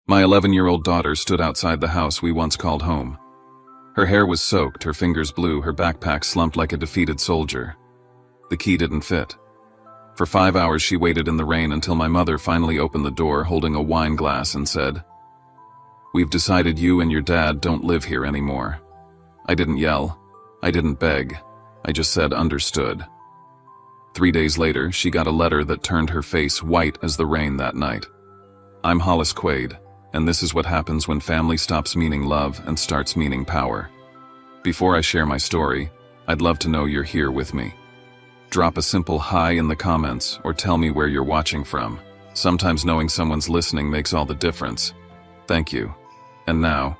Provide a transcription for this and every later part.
My 11-year-old daughter stood outside the house we once called home. Her hair was soaked, her fingers blue, her backpack slumped like a defeated soldier. The key didn't fit. For 5 hours she waited in the rain until my mother finally opened the door holding a wine glass and said, "We've decided you and your dad don't live here anymore." I didn't yell. I didn't beg. I just said understood. 3 days later, she got a letter that turned her face white as the rain that night. I'm Hollis Quaid, and this is what happens when family stops meaning love and starts meaning power. Before I share my story, I'd love to know you're here with me. Drop a simple hi in the comments or tell me where you're watching from. Sometimes knowing someone's listening makes all the difference. Thank you. And now,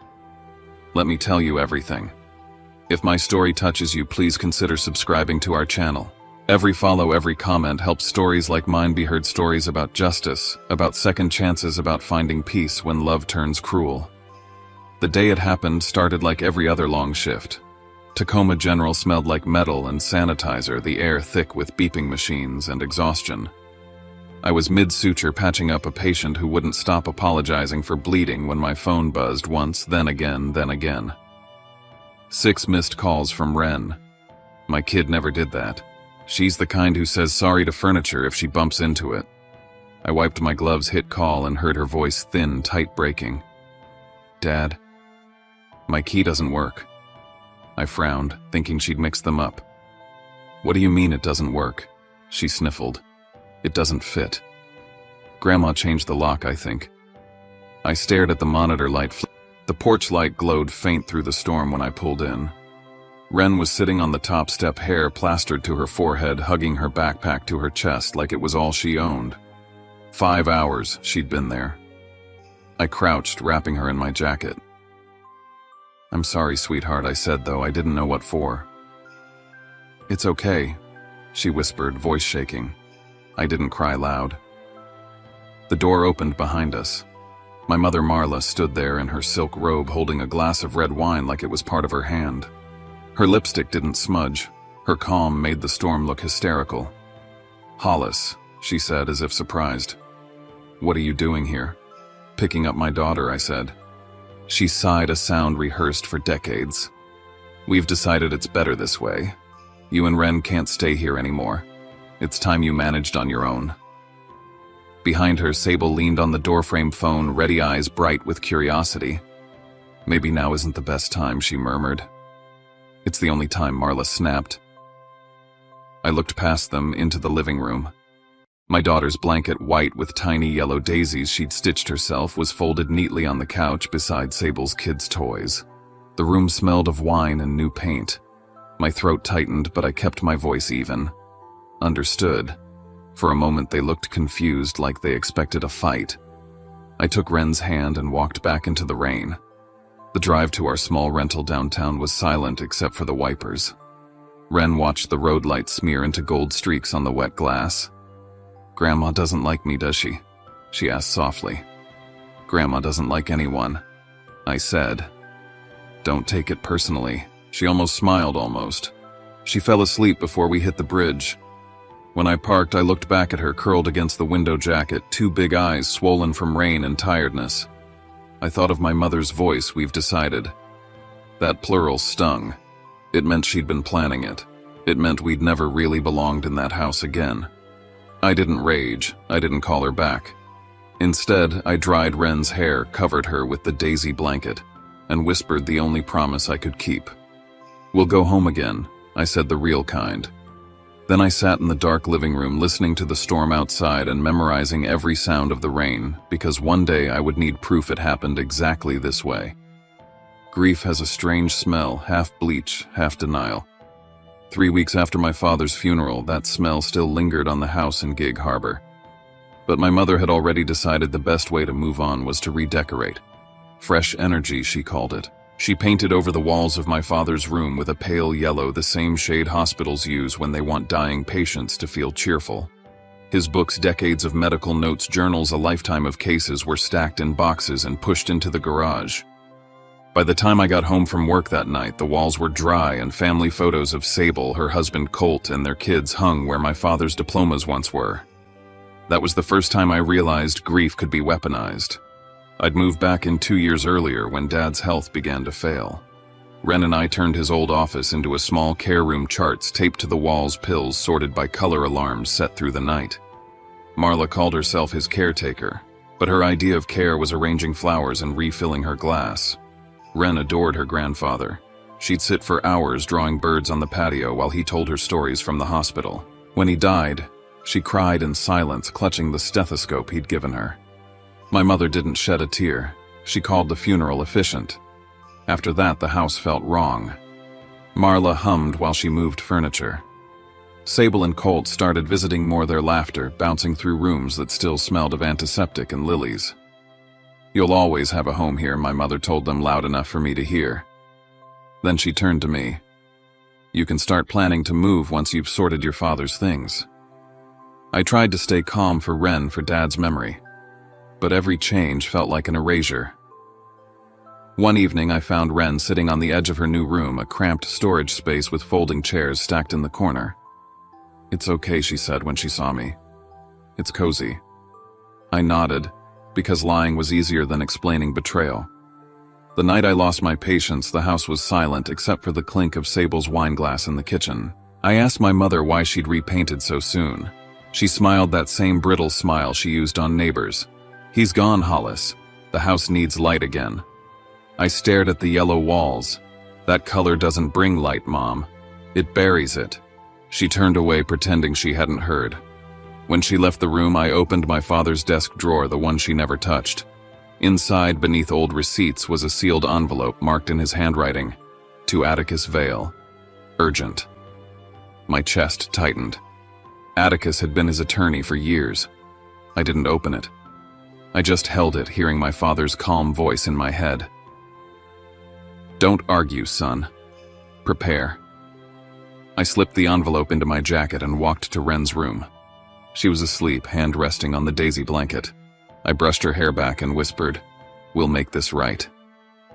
let me tell you everything. If my story touches you, please consider subscribing to our channel. Every follow, every comment helps stories like mine be heard, stories about justice, about second chances, about finding peace when love turns cruel. The day it happened started like every other long shift. Tacoma General smelled like metal and sanitizer, the air thick with beeping machines and exhaustion. I was mid-suture patching up a patient who wouldn't stop apologizing for bleeding when my phone buzzed once, then again, then again. 6 missed calls from Ren. My kid never did that. She's the kind who says sorry to furniture if she bumps into it. I wiped my gloves, hit call, and heard her voice thin, tight breaking. "Dad, my key doesn't work." I frowned, thinking she'd mixed them up. "What do you mean it doesn't work?" She sniffled. "It doesn't fit. Grandma changed the lock, I think." I stared at the monitor light. The porch light glowed faint through the storm when I pulled in. Ren was sitting on the top step, hair plastered to her forehead, hugging her backpack to her chest like it was all she owned. 5 hours she'd been there. I crouched, wrapping her in my jacket. "I'm sorry, sweetheart," I said, though I didn't know what for. "It's okay," she whispered, voice shaking. I didn't cry loud. The door opened behind us. My mother Marla stood there in her silk robe holding a glass of red wine like it was part of her hand. Her lipstick didn't smudge. Her calm made the storm look hysterical. "Hollis," she said as if surprised. "What are you doing here?" "Picking up my daughter," I said. She sighed, a sound rehearsed for decades. "We've decided it's better this way. You and Ren can't stay here anymore. It's time you managed on your own." Behind her, Sable leaned on the doorframe phone, ready eyes bright with curiosity. "Maybe now isn't the best time," she murmured. "It's the only time," Marla snapped. I looked past them into the living room. My daughter's blanket, white with tiny yellow daisies she'd stitched herself, was folded neatly on the couch beside Sable's kids' toys. The room smelled of wine and new paint. My throat tightened, but I kept my voice even. "Understood." For a moment they looked confused, like they expected a fight. I took Ren's hand and walked back into the rain. The drive to our small rental downtown was silent except for the wipers. Ren watched the road lights smear into gold streaks on the wet glass. "Grandma doesn't like me, does she?" she asked softly. "Grandma doesn't like anyone," I said. "Don't take it personally." She almost smiled, almost. She fell asleep before we hit the bridge. When I parked, I looked back at her, curled against the window jacket, 2 big eyes swollen from rain and tiredness. I thought of my mother's voice, "We've decided." That plural stung. It meant she'd been planning it. It meant we'd never really belonged in that house again. I didn't rage. I didn't call her back. Instead, I dried Ren's hair, covered her with the daisy blanket, and whispered the only promise I could keep. "We'll go home again," I said, the real kind. Then I sat in the dark living room listening to the storm outside and memorizing every sound of the rain, because one day I would need proof it happened exactly this way. Grief has a strange smell, half bleach, half denial. 3 weeks after my father's funeral, that smell still lingered on the house in Gig Harbor. But my mother had already decided the best way to move on was to redecorate. Fresh energy, she called it. She painted over the walls of my father's room with a pale yellow, the same shade hospitals use when they want dying patients to feel cheerful. His books, decades of medical notes, journals, a lifetime of cases were stacked in boxes and pushed into the garage. By the time I got home from work that night, the walls were dry and family photos of Sable, her husband Colt, and their kids hung where my father's diplomas once were. That was the first time I realized grief could be weaponized. I'd moved back in 2 years earlier when Dad's health began to fail. Ren and I turned his old office into a small care room, charts taped to the walls, pills sorted by color, alarms set through the night. Marla called herself his caretaker, but her idea of care was arranging flowers and refilling her glass. Ren adored her grandfather. She'd sit for hours drawing birds on the patio while he told her stories from the hospital. When he died, she cried in silence, clutching the stethoscope he'd given her. My mother didn't shed a tear. She called the funeral efficient. After that, the house felt wrong. Marla hummed while she moved furniture. Sable and Colt started visiting more, their laughter bouncing through rooms that still smelled of antiseptic and lilies. "You'll always have a home here," my mother told them loud enough for me to hear. Then she turned to me. "You can start planning to move once you've sorted your father's things." I tried to stay calm for Ren, for Dad's memory, but every change felt like an erasure. One evening I found Ren sitting on the edge of her new room, a cramped storage space with folding chairs stacked in the corner. "It's okay," she said when she saw me. "It's cozy." I nodded, because lying was easier than explaining betrayal. The night I lost my patience, the house was silent except for the clink of Sable's wineglass in the kitchen. I asked my mother why she'd repainted so soon. She smiled, that same brittle smile she used on Neighbors. "He's gone, Hollis. The house needs light again." I stared at the yellow walls. "That color doesn't bring light, Mom. It buries it." She turned away, pretending she hadn't heard. When she left the room, I opened my father's desk drawer, the one she never touched. Inside, beneath old receipts, was a sealed envelope marked in his handwriting, "To Atticus Vale. Urgent." My chest tightened. Atticus had been his attorney for years. I didn't open it. I just held it, hearing my father's calm voice in my head. "Don't argue, son. Prepare." I slipped the envelope into my jacket and walked to Ren's room. She was asleep, hand resting on the daisy blanket. I brushed her hair back and whispered, "We'll make this right."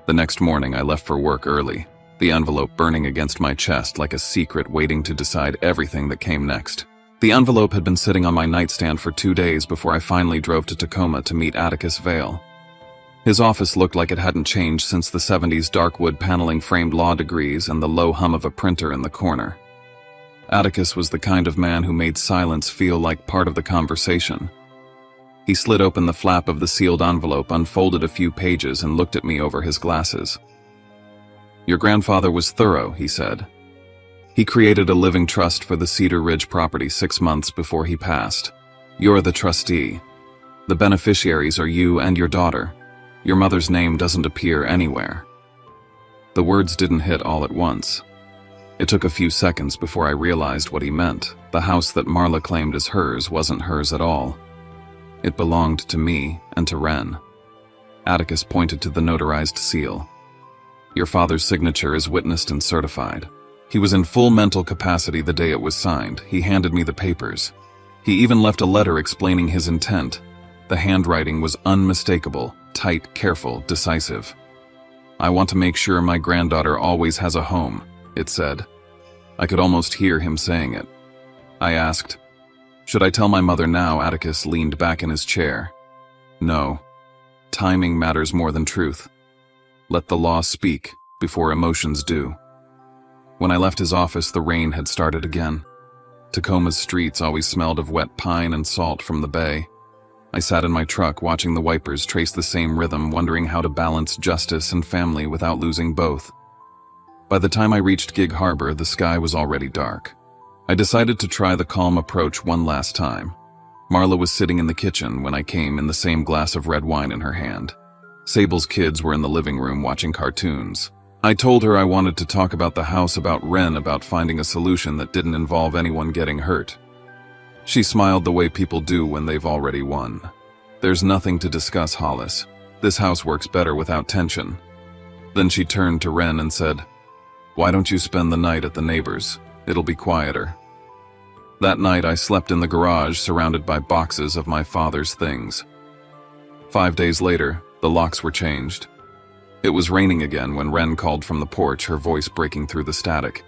The next morning I left for work early, the envelope burning against my chest like a secret waiting to decide everything that came next. The envelope had been sitting on my nightstand for 2 days before I finally drove to Tacoma to meet Atticus Vale. His office looked like it hadn't changed since the 70s, dark wood paneling, framed law degrees, and the low hum of a printer in the corner. Atticus was the kind of man who made silence feel like part of the conversation. He slid open the flap of the sealed envelope, unfolded a few pages, and looked at me over his glasses. "Your grandfather was thorough," he said. "He created a living trust for the Cedar Ridge property 6 months before he passed. You're the trustee. The beneficiaries are you and your daughter. Your mother's name doesn't appear anywhere." The words didn't hit all at once. It took a few seconds before I realized what he meant. The house that Marla claimed as hers wasn't hers at all. It belonged to me and to Ren. Atticus pointed to the notarized seal. "Your father's signature is witnessed and certified." He was in full mental capacity the day it was signed. He handed me the papers. He even left a letter explaining his intent. The handwriting was unmistakable, tight, careful, decisive. "I want to make sure my granddaughter always has a home," it said. I could almost hear him saying it. I asked, "Should I tell my mother now?" Atticus leaned back in his chair. "No. Timing matters more than truth. Let the law speak before emotions do." When I left his office, the rain had started again. Tacoma's streets always smelled of wet pine and salt from the bay. I sat in my truck watching the wipers trace the same rhythm, wondering how to balance justice and family without losing both. By the time I reached Gig Harbor, the sky was already dark. I decided to try the calm approach one last time. Marla was sitting in the kitchen when I came, in the same glass of red wine in her hand. Sable's kids were in the living room watching cartoons. I told her I wanted to talk about the house, about Ren, about finding a solution that didn't involve anyone getting hurt. She smiled the way people do when they've already won. "There's nothing to discuss, Hollis. This house works better without tension." Then she turned to Ren and said, "Why don't you spend the night at the Neighbors? It'll be quieter." That night I slept in the garage, surrounded by boxes of my father's things. 5 days later, the locks were changed. It was raining again when Ren called from the porch, her voice breaking through the static.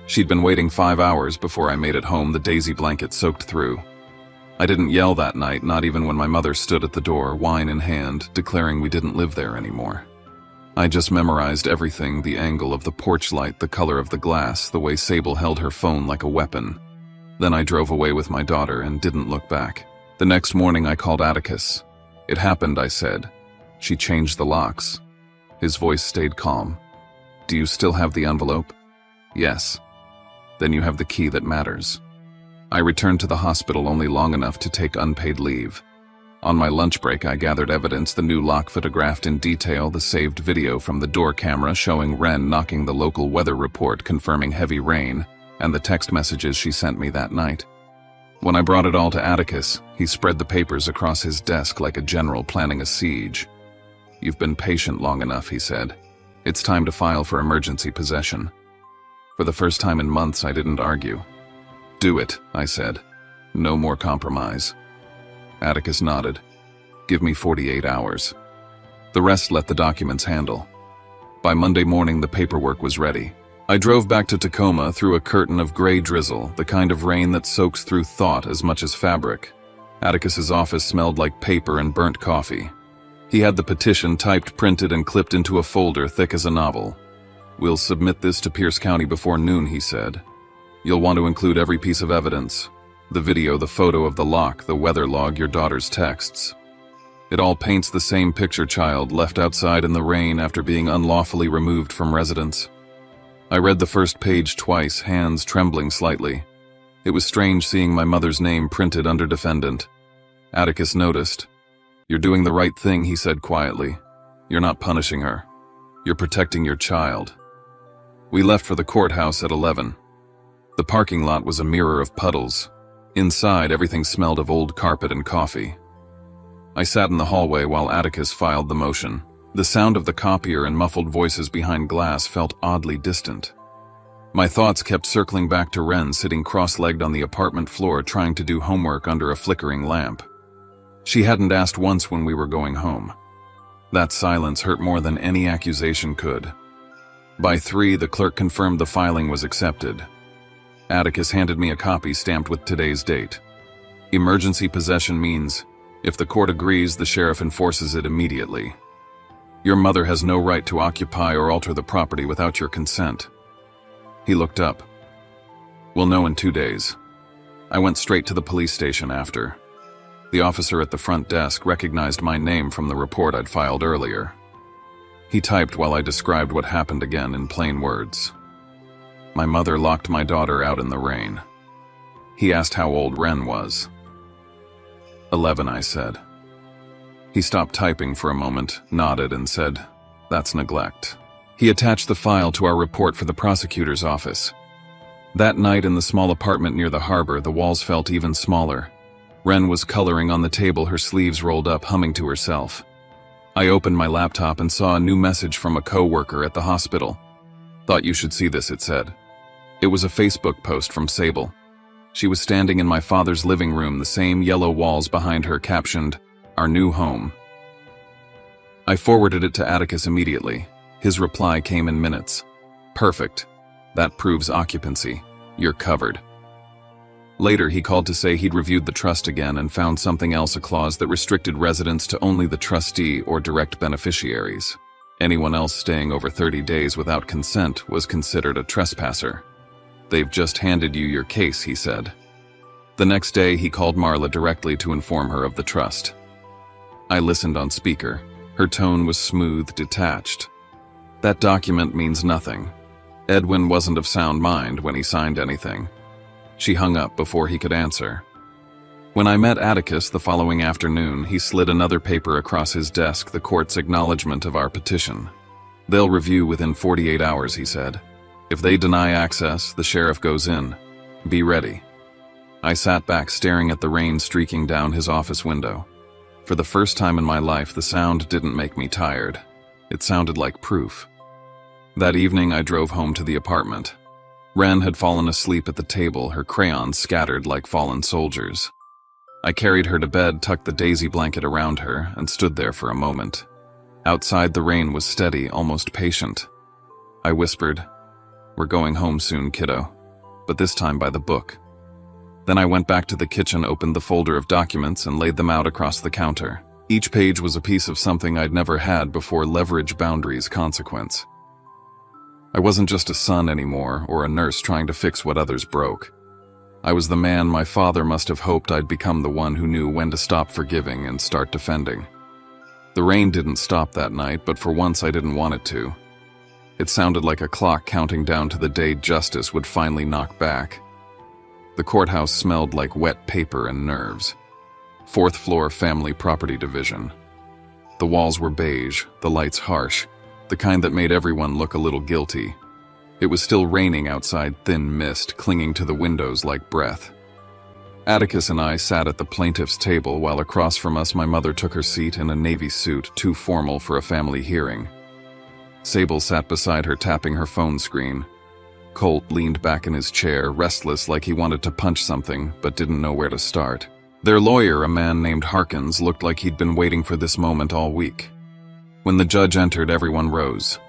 She'd been waiting 5 hours before I made it home, the daisy blanket soaked through. I didn't yell that night, not even when my mother stood at the door, wine in hand, declaring we didn't live there anymore. I just memorized everything, the angle of the porch light, the color of the glass, the way Sable held her phone like a weapon. Then I drove away with my daughter and didn't look back. The next morning I called Atticus. "It happened," I said. "She changed the locks." His voice stayed calm. "Do you still have the envelope?" "Yes." "Then you have the key that matters." I returned to the hospital only long enough to take unpaid leave. On my lunch break, I gathered evidence. The new lock photographed in detail, the saved video from the door camera showing Wren knocking the local weather report confirming heavy rain, and the text messages she sent me that night. When I brought it all to Atticus, he spread the papers across his desk like a general planning a siege. "You've been patient long enough," he said. "It's time to file for emergency possession." For the first time in months, I didn't argue. "Do it," I said. "No more compromise." Atticus nodded. "Give me 48 hours. The rest let the documents handle." By Monday morning, the paperwork was ready. I drove back to Tacoma through a curtain of gray drizzle, the kind of rain that soaks through thought as much as fabric. Atticus's office smelled like paper and burnt coffee. He had the petition typed, printed, and clipped into a folder thick as a novel. "We'll submit this to Pierce County before noon," he said. "You'll want to include every piece of evidence. The video, the photo of the lock, the weather log, your daughter's texts. It all paints the same picture: child left outside in the rain after being unlawfully removed from residence." I read the first page twice, hands trembling slightly. It was strange seeing my mother's name printed under defendant. Atticus noticed. "You're doing the right thing," he said quietly. "You're not punishing her. You're protecting your child." We left for the courthouse at 11. The parking lot was a mirror of puddles. Inside, everything smelled of old carpet and coffee. I sat in the hallway while Atticus filed the motion. The sound of the copier and muffled voices behind glass felt oddly distant. My thoughts kept circling back to Wren sitting cross-legged on the apartment floor trying to do homework under a flickering lamp. She hadn't asked once when we were going home. That silence hurt more than any accusation could. By 3, the clerk confirmed the filing was accepted. Atticus handed me a copy stamped with today's date. Emergency possession means, if the court agrees, the sheriff enforces it immediately. Your mother has no right to occupy or alter the property without your consent. He looked up. "We'll know in 2 days." I went straight to the police station after. The officer at the front desk recognized my name from the report I'd filed earlier. He typed while I described what happened again in plain words. My mother locked my daughter out in the rain. He asked how old Wren was. 11, I said. He stopped typing for a moment, nodded, and said, "That's neglect." He attached the file to our report for the prosecutor's office. That night in the small apartment near the harbor, the walls felt even smaller. Wren was coloring on the table, her sleeves rolled up, humming to herself. I opened my laptop and saw a new message from a co-worker at the hospital. "Thought you should see this," it said. It was a Facebook post from Sable. She was standing in my father's living room, the same yellow walls behind her, captioned, "Our new home." I forwarded it to Atticus immediately. His reply came in minutes. "Perfect. That proves occupancy. You're covered." Later, he called to say he'd reviewed the trust again and found something else, a clause that restricted residence to only the trustee or direct beneficiaries. Anyone else staying over 30 days without consent was considered a trespasser. "They've just handed you your case," he said. The next day, he called Marla directly to inform her of the trust. I listened on speaker. Her tone was smooth, detached. "That document means nothing. Edwin wasn't of sound mind when he signed anything." She hung up before he could answer. When I met Atticus the following afternoon, he slid another paper across his desk, the court's acknowledgement of our petition. "They'll review within 48 hours, he said. "If they deny access, the sheriff goes in. Be ready." I sat back, staring at the rain streaking down his office window. For the first time in my life, the sound didn't make me tired. It sounded like proof. That evening, I drove home to the apartment. Wren had fallen asleep at the table, her crayons scattered like fallen soldiers. I carried her to bed, tucked the daisy blanket around her, and stood there for a moment. Outside, the rain was steady, almost patient. I whispered, "We're going home soon, kiddo, but this time by the book." Then I went back to the kitchen, opened the folder of documents, and laid them out across the counter. Each page was a piece of something I'd never had before: leverage, boundaries, consequence. I wasn't just a son anymore, or a nurse trying to fix what others broke. I was the man my father must have hoped I'd become, the one who knew when to stop forgiving and start defending. The rain didn't stop that night, but for once I didn't want it to. It sounded like a clock counting down to the day justice would finally knock back. The courthouse smelled like wet paper and nerves. 4th floor family property division. The walls were beige, the lights harsh, the kind that made everyone look a little guilty. It was still raining outside, thin mist clinging to the windows like breath. Atticus and I sat at the plaintiff's table while across from us my mother took her seat in a navy suit, too formal for a family hearing. Sable sat beside her, tapping her phone screen. Colt leaned back in his chair, restless, like he wanted to punch something but didn't know where to start. Their lawyer, a man named Harkins, looked like he'd been waiting for this moment all week. When the judge entered, everyone rose.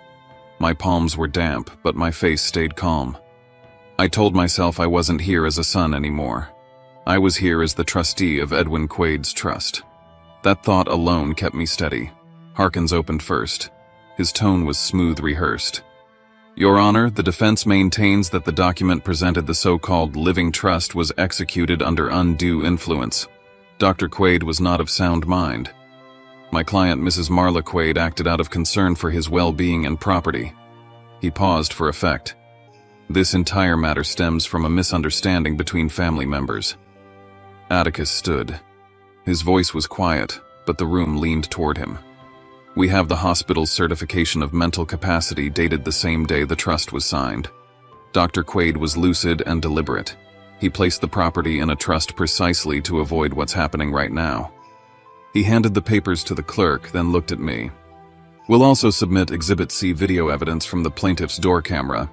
My palms were damp, but my face stayed calm. I told myself I wasn't here as a son anymore. I was here as the trustee of Edwin Quaid's trust. That thought alone kept me steady. Harkins opened first. His tone was smooth, rehearsed. Your Honor, the defense maintains that the document presented, the so-called living trust, was executed under undue influence. Dr. Quaid was not of sound mind. My client, Mrs. Marla Quaid, acted out of concern for his well-being and property. He paused for effect. This entire matter stems from a misunderstanding between family members. Atticus stood. His voice was quiet, but the room leaned toward him. We have the hospital's certification of mental capacity dated the same day the trust was signed. Dr. Quaid was lucid and deliberate. He placed the property in a trust precisely to avoid what's happening right now. He handed the papers to the clerk, then looked at me. We'll also submit Exhibit C video evidence from the plaintiff's door camera.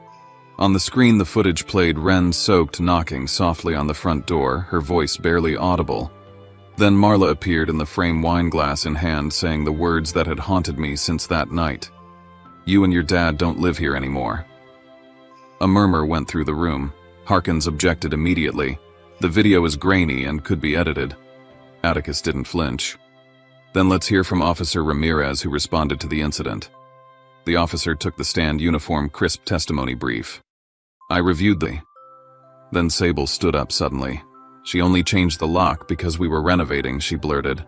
On the screen, the footage played Wren's soaked knocking softly on the front door, her voice barely audible. Then Marla appeared in the frame, wine glass in hand, saying the words that had haunted me since that night. You and your dad don't live here anymore. A murmur went through the room. Harkins objected immediately. The video is grainy and could be edited. Atticus didn't flinch. Then let's hear from Officer Ramirez, who responded to the incident. The officer took the stand, uniform, crisp testimony brief. I reviewed Then Sable stood up suddenly. She only changed the lock because we were renovating, she blurted.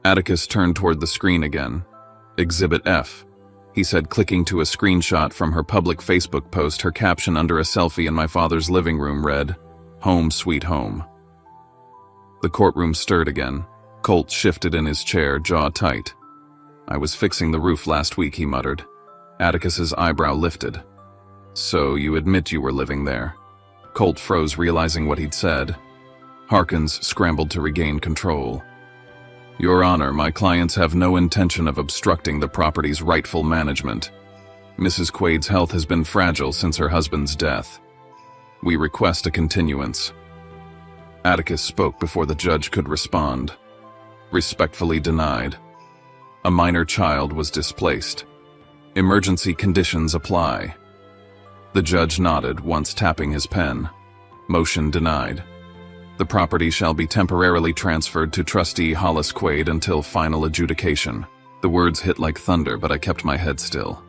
Atticus turned toward the screen again. Exhibit F, he said, clicking to a screenshot from her public Facebook post. Her caption under a selfie in my father's living room read, Home Sweet Home. The courtroom stirred again. Colt shifted in his chair, jaw tight. I was fixing the roof last week, he muttered. Atticus's eyebrow lifted. So you admit you were living there? Colt froze, realizing what he'd said. Harkins scrambled to regain control. Your Honor, my clients have no intention of obstructing the property's rightful management. Mrs. Quaid's health has been fragile since her husband's death. We request a continuance. Atticus spoke before the judge could respond. Respectfully denied. A minor child was displaced. Emergency conditions apply. The judge nodded, once tapping his pen. Motion denied. The property shall be temporarily transferred to Trustee Hollis Quaid until final adjudication. The words hit like thunder, but I kept my head still.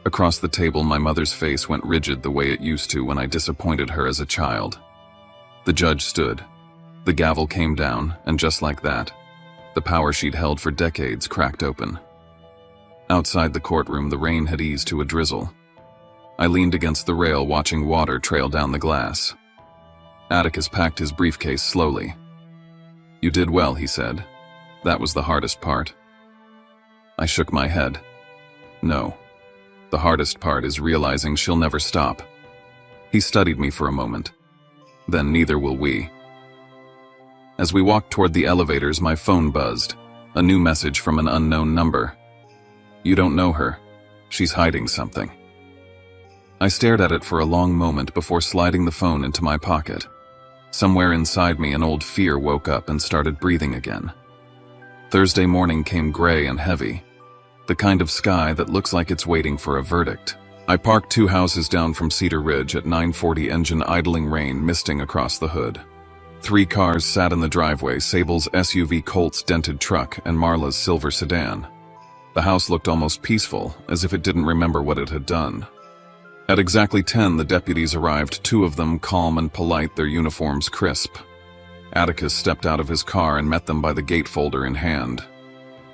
Across the table, my mother's face went rigid the way it used to when I disappointed her as a child. The judge stood. The gavel came down, and just like that, the power she'd held for decades cracked open. Outside the courtroom, the rain had eased to a drizzle. I leaned against the rail, watching water trail down the glass. Atticus packed his briefcase slowly. You did well, he said. That was the hardest part. I shook my head. No. The hardest part is realizing she'll never stop. He studied me for a moment. Then neither will we. As we walked toward the elevators, my phone buzzed. A new message from an unknown number. You don't know her. She's hiding something. I stared at it for a long moment before sliding the phone into my pocket. Somewhere inside me, an old fear woke up and started breathing again. Thursday morning came gray and heavy. The kind of sky that looks like it's waiting for a verdict. I parked 2 houses down from Cedar Ridge at 9:40, engine idling, rain misting across the hood. 3 cars sat in the driveway, Sable's SUV, Colt's dented truck, and Marla's silver sedan. The house looked almost peaceful, as if it didn't remember what it had done. At exactly 10, the deputies arrived, 2 of them calm and polite, their uniforms crisp. Atticus stepped out of his car and met them by the gatefolder in hand.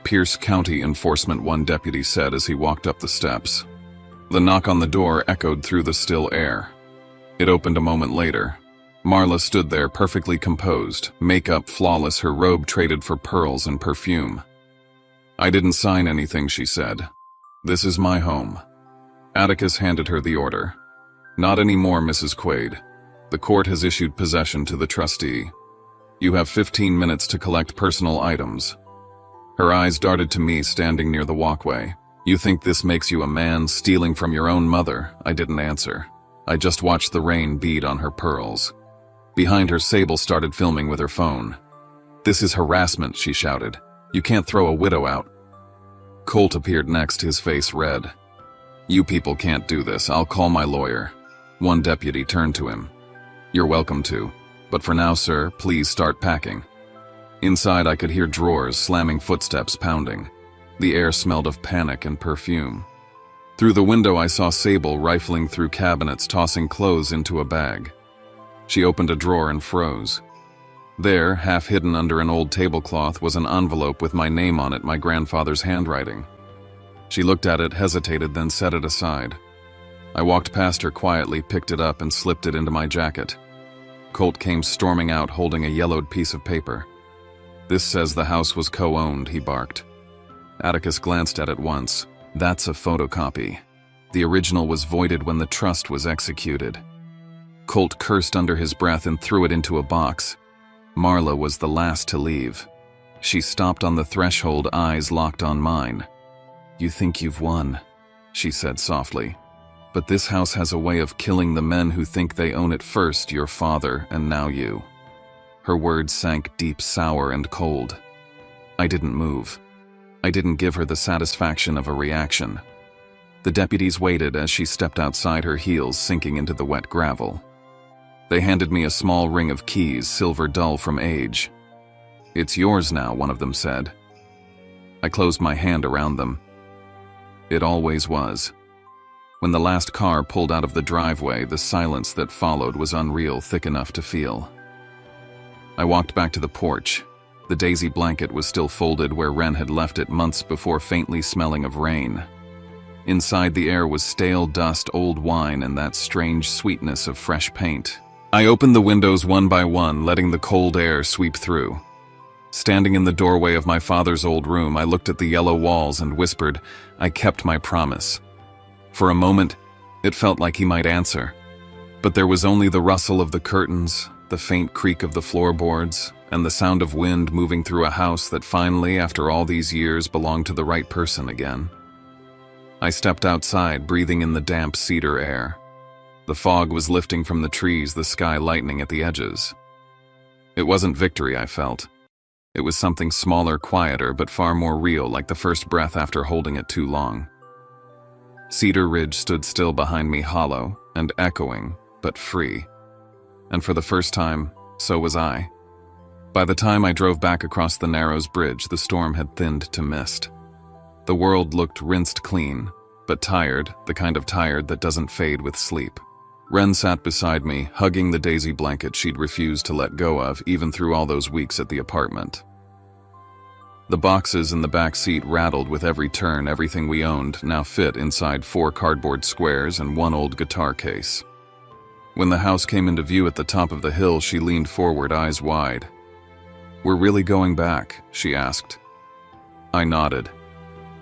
"Pierce County Enforcement," one deputy said as he walked up the steps. The knock on the door echoed through the still air. It opened a moment later. Marla stood there, perfectly composed, makeup flawless, her robe traded for pearls and perfume. "I didn't sign anything," she said. "This is my home." Atticus handed her the order. "Not anymore, Mrs. Quaid. The court has issued possession to the trustee. You have 15 minutes to collect personal items." Her eyes darted to me standing near the walkway. "You think this makes you a man, stealing from your own mother?" I didn't answer. I just watched the rain bead on her pearls. Behind her, Sable started filming with her phone. "This is harassment," she shouted. "You can't throw a widow out." Colt appeared next, his face red. "You people can't do this. I'll call my lawyer." One deputy turned to him. "You're welcome to. But for now, sir, please start packing." Inside, I could hear drawers slamming, footsteps pounding. The air smelled of panic and perfume. Through the window, I saw Sable rifling through cabinets, tossing clothes into a bag. She opened a drawer and froze. There, half hidden under an old tablecloth, was an envelope with my name on it, my grandfather's handwriting. She looked at it, hesitated, then set it aside. I walked past her quietly, picked it up, and slipped it into my jacket. Colt came storming out, holding a yellowed piece of paper. "This says the house was co-owned," he barked. Atticus glanced at it once. "That's a photocopy. The original was voided when the trust was executed." Colt cursed under his breath and threw it into a box. Marla was the last to leave. She stopped on the threshold, eyes locked on mine. "You think you've won," she said softly. "But this house has a way of killing the men who think they own it first, your father, and now you." Her words sank deep, sour and cold. I didn't move. I didn't give her the satisfaction of a reaction. The deputies waited as she stepped outside, her heels sinking into the wet gravel. They handed me a small ring of keys, silver dull from age. "It's yours now," one of them said. I closed my hand around them. It always was. When the last car pulled out of the driveway, the silence that followed was unreal, thick enough to feel. I walked back to the porch. The daisy blanket was still folded where Wren had left it months before, faintly smelling of rain. Inside, the air was stale dust, old wine, and that strange sweetness of fresh paint. I opened the windows one by one, letting the cold air sweep through. Standing in the doorway of my father's old room, I looked at the yellow walls and whispered, "I kept my promise." For a moment, it felt like he might answer. But there was only the rustle of the curtains, the faint creak of the floorboards, and the sound of wind moving through a house that finally, after all these years, belonged to the right person again. I stepped outside, breathing in the damp cedar air. The fog was lifting from the trees, the sky lightening at the edges. It wasn't victory I felt. It was something smaller, quieter, but far more real, like the first breath after holding it too long. Cedar Ridge stood still behind me, hollow and echoing, but free. And for the first time, so was I. By the time I drove back across the Narrows Bridge, the storm had thinned to mist. The world looked rinsed clean, but tired, the kind of tired that doesn't fade with sleep. Wren sat beside me, hugging the daisy blanket she'd refused to let go of, even through all those weeks at the apartment. The boxes in the back seat rattled with every turn. Everything we owned now fit inside 4 cardboard squares and 1 old guitar case. When the house came into view at the top of the hill, she leaned forward, eyes wide. "We're really going back?" she asked. I nodded.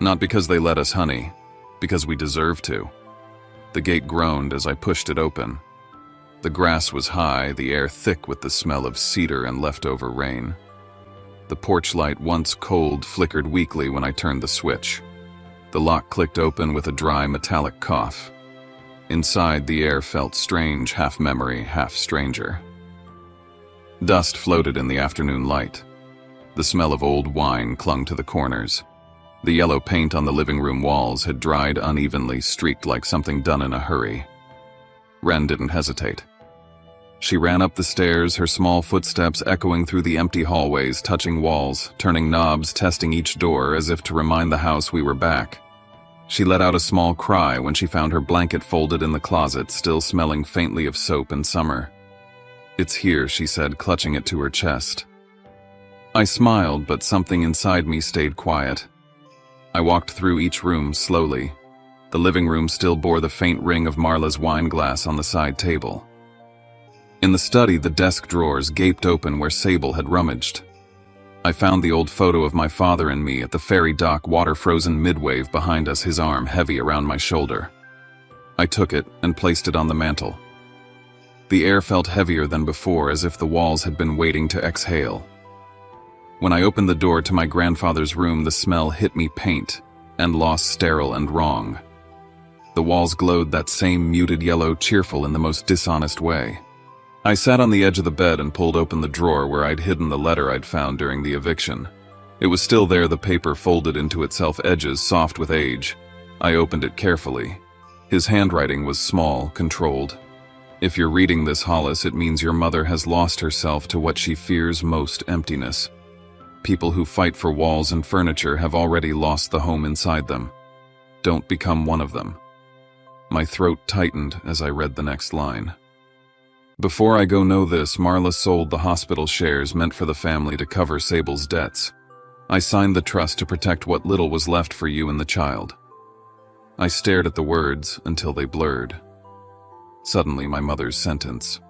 "Not because they let us, honey. Because we deserve to." The gate groaned as I pushed it open. The grass was high, the air thick with the smell of cedar and leftover rain. The porch light, once cold, flickered weakly when I turned the switch. The lock clicked open with a dry, metallic cough. Inside, the air felt strange, half memory, half stranger. Dust floated in the afternoon light. The smell of old wine clung to the corners. The yellow paint on the living room walls had dried unevenly, streaked like something done in a hurry. Wren didn't hesitate. She ran up the stairs, her small footsteps echoing through the empty hallways, touching walls, turning knobs, testing each door as if to remind the house we were back. She let out a small cry when she found her blanket folded in the closet, still smelling faintly of soap and summer. "It's here," she said, clutching it to her chest. I smiled, but something inside me stayed quiet. I walked through each room slowly. The living room still bore the faint ring of Marla's wine glass on the side table. In the study, the desk drawers gaped open where Sable had rummaged. I found the old photo of my father and me at the ferry dock, water-frozen midwave behind us, his arm heavy around my shoulder. I took it and placed it on the mantel. The air felt heavier than before, as if the walls had been waiting to exhale. When I opened the door to my grandfather's room, the smell hit me, paint and lost, sterile and wrong. The walls glowed that same muted yellow, cheerful in the most dishonest way. I sat on the edge of the bed and pulled open the drawer where I'd hidden the letter I'd found during the eviction. It was still there, the paper folded into itself, edges soft with age. I opened it carefully. His handwriting was small, controlled. "If you're reading this, Hollis, it means your mother has lost herself to what she fears most, emptiness. People who fight for walls and furniture have already lost the home inside them. Don't become one of them." My throat tightened as I read the next line. "Before I go, know this: Marla sold the hospital shares meant for the family to cover Sable's debts. I signed the trust to protect what little was left for you and the child." I stared at the words until they blurred. Suddenly, my mother's sentence,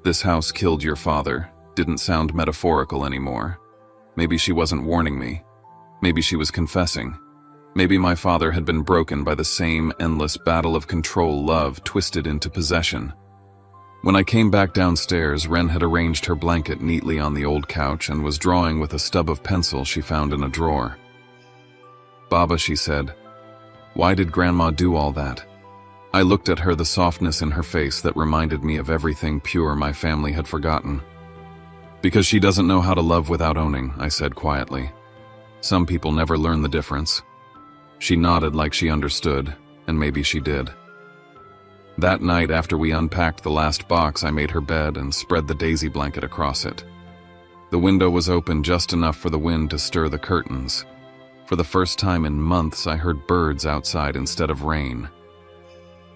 "This house killed your father," didn't sound metaphorical anymore. Maybe she wasn't warning me. Maybe she was confessing. Maybe my father had been broken by the same endless battle of control, love, twisted into possession. When I came back downstairs, Wren had arranged her blanket neatly on the old couch and was drawing with a stub of pencil she found in a drawer. "Baba," she said, "why did Grandma do all that?" I looked at her, the softness in her face that reminded me of everything pure my family had forgotten. "Because she doesn't know how to love without owning," I said quietly. "Some people never learn the difference." She nodded like she understood, and maybe she did. That night, after we unpacked the last box, I made her bed and spread the daisy blanket across it. The window was open just enough for the wind to stir the curtains. For the first time in months, I heard birds outside instead of rain.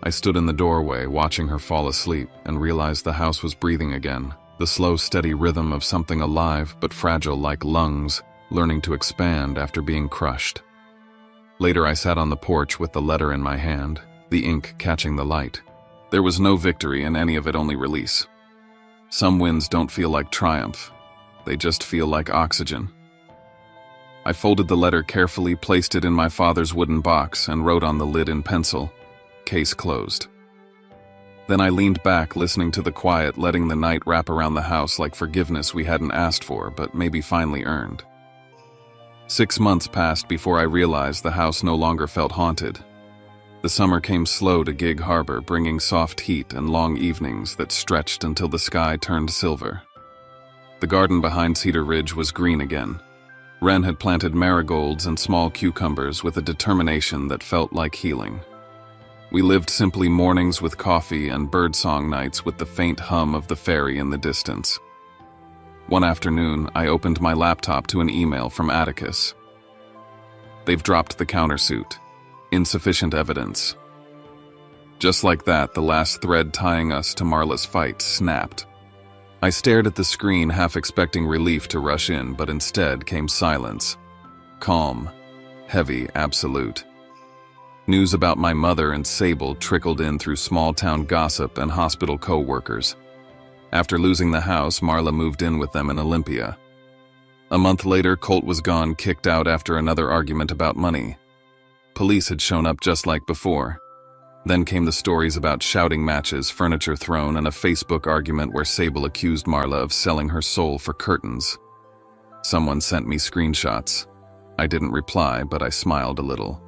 I stood in the doorway, watching her fall asleep, and realized the house was breathing again, the slow, steady rhythm of something alive but fragile, like lungs, learning to expand after being crushed. Later, I sat on the porch with the letter in my hand, the ink catching the light. There was no victory in any of it, only release. Some wins don't feel like triumph. They just feel like oxygen. I folded the letter carefully, placed it in my father's wooden box, and wrote on the lid in pencil, "Case closed." Then I leaned back, listening to the quiet, letting the night wrap around the house like forgiveness we hadn't asked for, but maybe finally earned. 6 months passed before I realized the house no longer felt haunted. The summer came slow to Gig Harbor, bringing soft heat and long evenings that stretched until the sky turned silver. The garden behind Cedar Ridge was green again. Wren had planted marigolds and small cucumbers with a determination that felt like healing. We lived simply, mornings with coffee and birdsong nights with the faint hum of the ferry in the distance. One afternoon, I opened my laptop to an email from Atticus. "They've dropped the countersuit. Insufficient evidence." Just like that, the last thread tying us to Marla's fight snapped. I stared at the screen, half expecting relief to rush in, but instead came silence. Calm, heavy, absolute. News about my mother and Sable trickled in through small-town gossip and hospital co-workers. After losing the house, Marla moved in with them in Olympia. A month later, Colt was gone, kicked out after another argument about money. Police had shown up just like before. Then came the stories about shouting matches, furniture thrown, and a Facebook argument where Sable accused Marla of selling her soul for curtains. Someone sent me screenshots. I didn't reply, but I smiled a little.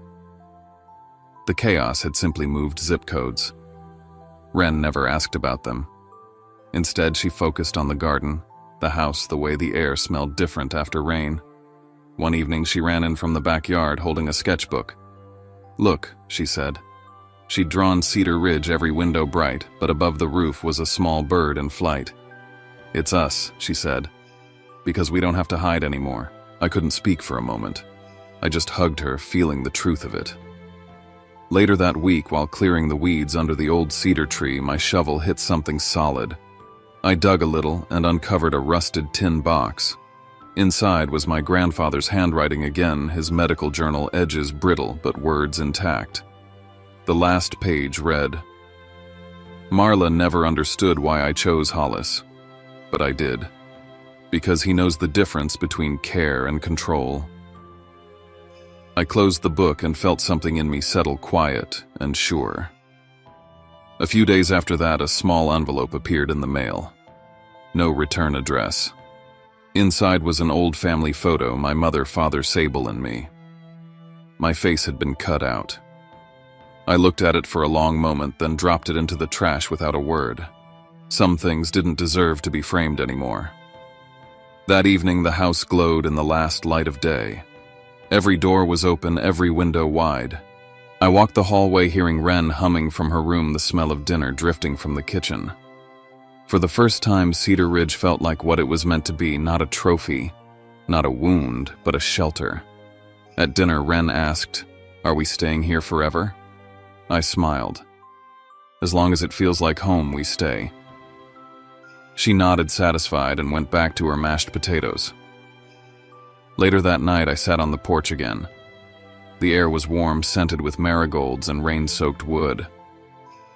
The chaos had simply moved zip codes. Wren never asked about them. Instead, she focused on the garden, the house, the way the air smelled different after rain. One evening she ran in from the backyard holding a sketchbook. "Look," she said. She'd drawn Cedar Ridge, every window bright, but above the roof was a small bird in flight. "It's us," she said. "Because we don't have to hide anymore." I couldn't speak for a moment. I just hugged her, feeling the truth of it. Later that week, while clearing the weeds under the old cedar tree, my shovel hit something solid. I dug a little and uncovered a rusted tin box. Inside was my grandfather's handwriting again, his medical journal edges brittle but words intact. The last page read, "Marla never understood why I chose Hollis, but I did. Because he knows the difference between care and control." I closed the book and felt something in me settle, quiet and sure. A few days after that, a small envelope appeared in the mail. No return address. Inside was an old family photo, my mother, Father Sable, and me. My face had been cut out. I looked at it for a long moment, then dropped it into the trash without a word. Some things didn't deserve to be framed anymore. That evening, the house glowed in the last light of day. Every door was open, every window wide. I walked the hallway, hearing Wren humming from her room, the smell of dinner drifting from the kitchen. For the first time, Cedar Ridge felt like what it was meant to be, not a trophy, not a wound, but a shelter. At dinner, Wren asked, "Are we staying here forever?" I smiled. "As long as it feels like home, we stay." She nodded, satisfied, and went back to her mashed potatoes. Later that night, I sat on the porch again. The air was warm, scented with marigolds and rain-soaked wood.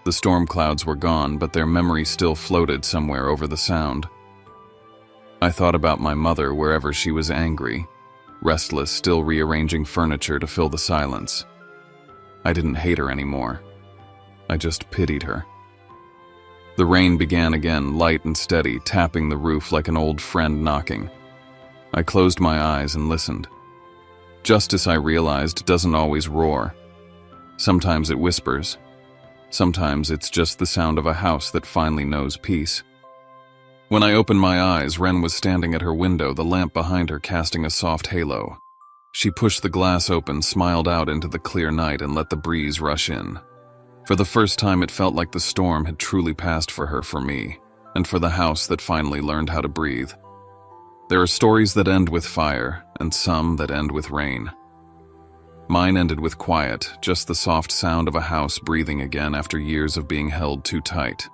The storm clouds were gone, but their memory still floated somewhere over the sound. I thought about my mother wherever she was, angry, restless, still rearranging furniture to fill the silence. I didn't hate her anymore. I just pitied her. The rain began again, light and steady, tapping the roof like an old friend knocking. I closed my eyes and listened. Justice, I realized, doesn't always roar. Sometimes it whispers. Sometimes it's just the sound of a house that finally knows peace. When I opened my eyes, Wren was standing at her window, the lamp behind her casting a soft halo. She pushed the glass open, smiled out into the clear night, and let the breeze rush in. For the first time, it felt like the storm had truly passed for her, for me, and for the house that finally learned how to breathe. There are stories that end with fire, and some that end with rain. Mine ended with quiet, just the soft sound of a house breathing again after years of being held too tight.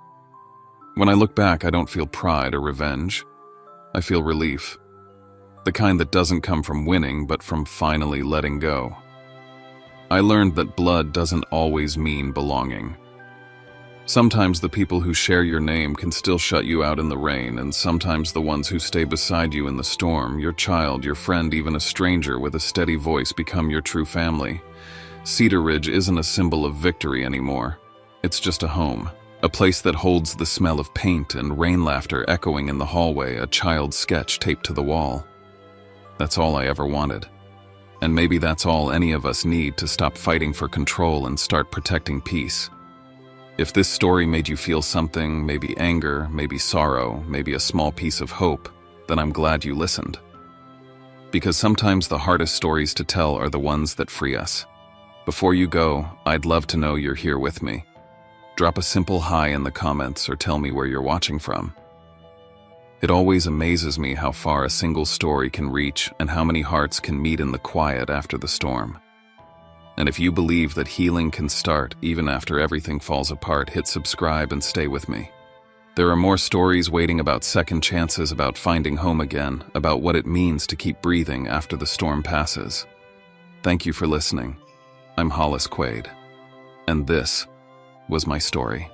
When I look back, I don't feel pride or revenge. I feel relief. The kind that doesn't come from winning, but from finally letting go. I learned that blood doesn't always mean belonging. Sometimes the people who share your name can still shut you out in the rain, and sometimes the ones who stay beside you in the storm, your child, your friend, even a stranger with a steady voice, become your true family. Cedar Ridge isn't a symbol of victory anymore. It's just a home, a place that holds the smell of paint and rain laughter echoing in the hallway, a child's sketch taped to the wall. That's all I ever wanted. And maybe that's all any of us need to stop fighting for control and start protecting peace. If this story made you feel something, maybe anger, maybe sorrow, maybe a small piece of hope, then I'm glad you listened. Because sometimes the hardest stories to tell are the ones that free us. Before you go, I'd love to know you're here with me. Drop a simple hi in the comments or tell me where you're watching from. It always amazes me how far a single story can reach and how many hearts can meet in the quiet after the storm. And if you believe that healing can start even after everything falls apart, hit subscribe and stay with me. There are more stories waiting about second chances, about finding home again, about what it means to keep breathing after the storm passes. Thank you for listening. I'm Hollis Quaid, and this was my story.